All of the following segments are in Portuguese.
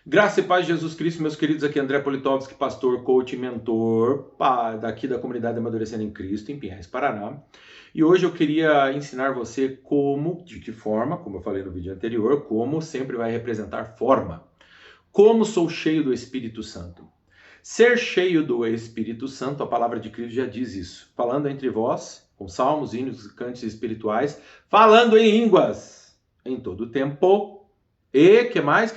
Graça e paz de Jesus Cristo, meus queridos, aqui é André Politovski, pastor, coach e mentor daqui da comunidade Amadurecendo em Cristo, em Pinhais, Paraná. E hoje eu queria ensinar você de que forma, como eu falei no vídeo anterior, como sempre vai representar forma. Como sou cheio do Espírito Santo. Ser cheio do Espírito Santo, a palavra de Cristo já diz isso. Falando entre vós, com salmos, hinos, cantos espirituais, falando em línguas, em todo o tempo. E que mais?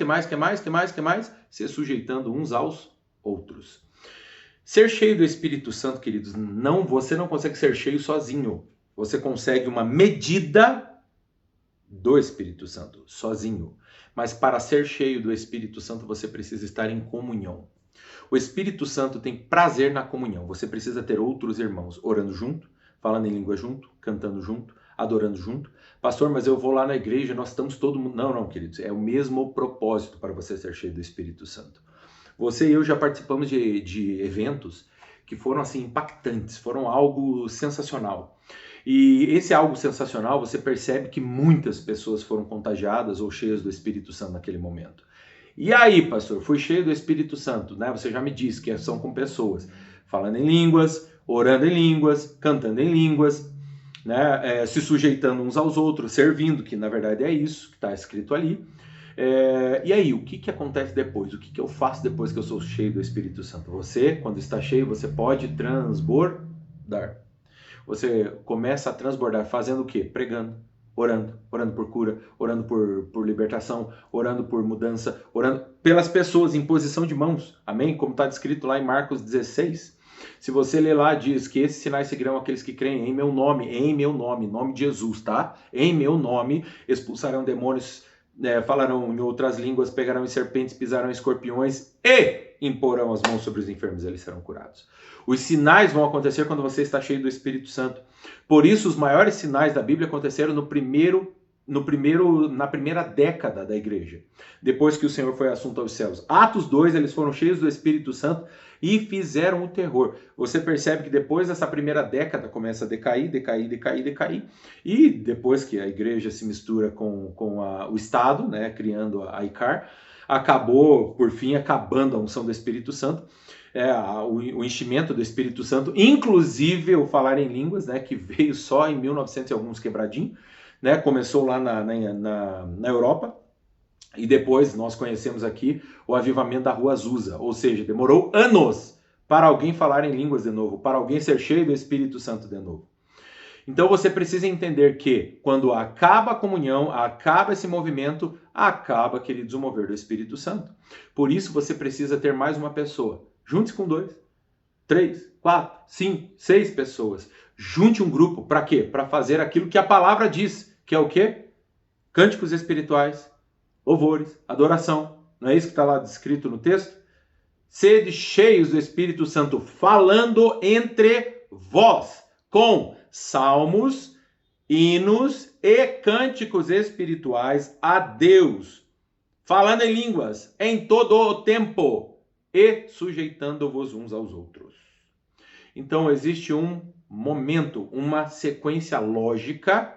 Se sujeitando uns aos outros. Ser cheio do Espírito Santo, queridos, você não consegue ser cheio sozinho. Você consegue uma medida do Espírito Santo, sozinho. Mas para ser cheio do Espírito Santo, você precisa estar em comunhão. O Espírito Santo tem prazer na comunhão. Você precisa ter outros irmãos orando junto, falando em língua junto, cantando junto, adorando junto. Pastor, mas eu vou lá na igreja, nós estamos todo mundo... Não, queridos. É o mesmo propósito para você ser cheio do Espírito Santo. Você e eu já participamos de eventos que foram assim impactantes, foram algo sensacional. E esse algo sensacional, você percebe que muitas pessoas foram contagiadas ou cheias do Espírito Santo naquele momento. E aí, pastor, fui cheio do Espírito Santo, né? Você já me disse que são com pessoas falando em línguas, orando em línguas, cantando em línguas, né? Se sujeitando uns aos outros, servindo, que na verdade é isso que está escrito ali. E aí, o que acontece depois? O que eu faço depois que eu sou cheio do Espírito Santo? Você, quando está cheio, você pode transbordar. Você começa a transbordar fazendo o quê? Pregando, orando por cura, orando por libertação, orando por mudança, orando pelas pessoas em posição de mãos. Amém? Como está descrito lá em Marcos 16. Se você ler lá, diz que esses sinais seguirão aqueles que creem em meu nome, nome de Jesus, tá? Em meu nome, expulsarão demônios, falarão em outras línguas, pegarão em serpentes, pisarão em escorpiões e imporão as mãos sobre os enfermos, eles serão curados. Os sinais vão acontecer quando você está cheio do Espírito Santo. Por isso, os maiores sinais da Bíblia aconteceram na primeira década da igreja, depois que o Senhor foi assunto aos céus. Atos 2, eles foram cheios do Espírito Santo e fizeram o terror. Você percebe que depois dessa primeira década começa a decair, e depois que a igreja se mistura com o Estado, né, criando a ICAR, acabou, por fim, acabando a unção do Espírito Santo, o enchimento do Espírito Santo, inclusive o falar em línguas, né, que veio só em 1900 e alguns quebradinho, né, começou lá na Europa, e depois nós conhecemos aqui o avivamento da Rua Azusa, ou seja, demorou anos para alguém falar em línguas de novo, para alguém ser cheio do Espírito Santo de novo. Então você precisa entender que quando acaba a comunhão, acaba esse movimento, acaba, queridos, o mover do Espírito Santo. Por isso você precisa ter mais uma pessoa. Junte-se com 2, 3, 4, 5, 6 pessoas. Junte um grupo. Para quê? Para fazer aquilo que a palavra diz, que é o quê? Cânticos espirituais, louvores, adoração. Não é isso que está lá descrito no texto? Sede cheios do Espírito Santo, falando entre vós, com salmos, hinos e cânticos espirituais a Deus, falando em línguas em todo o tempo e sujeitando-vos uns aos outros. Então existe um momento, uma sequência lógica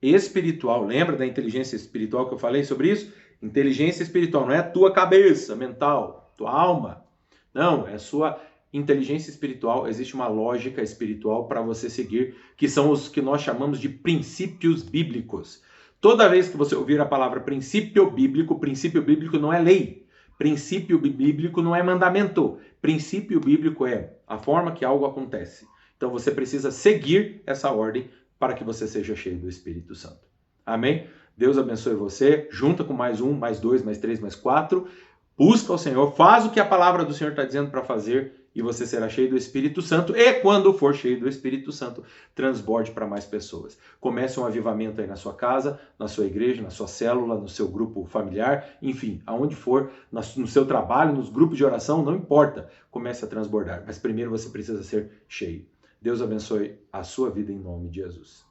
espiritual. Lembra da inteligência espiritual que eu falei sobre isso? Inteligência espiritual não é a tua cabeça mental, tua alma. Não, é a sua inteligência espiritual. Existe uma lógica espiritual para você seguir, que são os que nós chamamos de princípios bíblicos. Toda vez que você ouvir a palavra princípio bíblico não é lei. Princípio bíblico não é mandamento. Princípio bíblico é a forma que algo acontece. Então você precisa seguir essa ordem para que você seja cheio do Espírito Santo. Amém? Deus abençoe você. Junta com mais 1, mais 2, mais 3, mais 4. Busca o Senhor. Faz o que a palavra do Senhor está dizendo para fazer e você será cheio do Espírito Santo. E quando for cheio do Espírito Santo, transborde para mais pessoas. Comece um avivamento aí na sua casa, na sua igreja, na sua célula, no seu grupo familiar, enfim, aonde for, no seu trabalho, nos grupos de oração, não importa. Comece a transbordar. Mas primeiro você precisa ser cheio. Deus abençoe a sua vida em nome de Jesus.